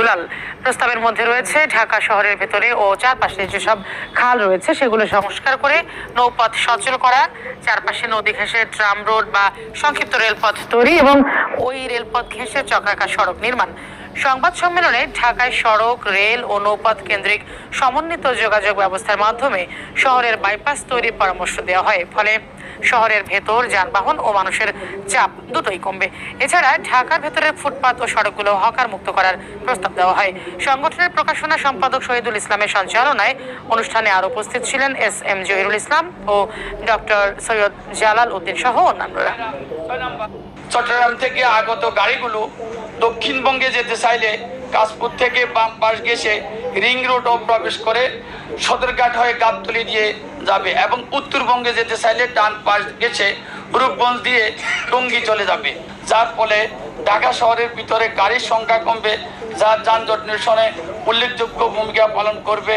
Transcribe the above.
জালাল। প্রস্তাবের মধ্যে রয়েছে ঢাকা শহরের ভেতরে ও চারপাশে যেসব খাল রয়েছে সেগুলো সংস্কার করে নৌপথ সচল করা, চারপাশে নদী ঘেঁষে ট্রাম রোড বা সংক্ষিপ্ত রেলপথ তৈরি এবং ওই রেলপথ ঘেঁষে চক্রাকার সড়ক নির্মাণ। সংবাদ সম্মেলনে ঢাকায় সড়ক, রেল ও নৌপথ কেন্দ্রিক সমন্বিত যোগাযোগ ব্যবস্থার মাধ্যমে শহরের বাইপাস তৈরির পরামর্শ দেওয়া হয়। ফলে শহরের ভেতর যানবাহন ও মানুষের চাপ দুটোই কমবে। এছাড়া ঢাকার ভেতরের ফুটপাত ও সড়কগুলো হকার মুক্ত করার প্রস্তাব দেওয়া হয়। সংগঠনের প্রকাশনা সম্পাদক শহীদুল ইসলামের সঞ্চালনায় অনুষ্ঠানে আরো উপস্থিত ছিলেন SM জহিরুল ইসলাম ও ডক্টর সৈয়দ জালাল উদ্দিন সহ অন্যান্যরা। চট্টগ্রাম থেকে আগত গাড়িগুলো দক্ষিণবঙ্গে যেতে চাইলে কাশপুর থেকে বাম পাশ ঘেঁষে রিং রোডও প্রবেশ করে সদরঘাট হয়ে গাবতলী দিয়ে যাবে এবং উত্তরবঙ্গে যেতে চাইলে ডান পাশ ঘেঁষে রূপগঞ্জ দিয়ে টঙ্গী চলে যাবে, যার ফলে ঢাকা শহরের ভিতরে গাড়ির সংখ্যা কমবে, যা যানজট নিরসনে উল্লেখযোগ্য ভূমিকা পালন করবে।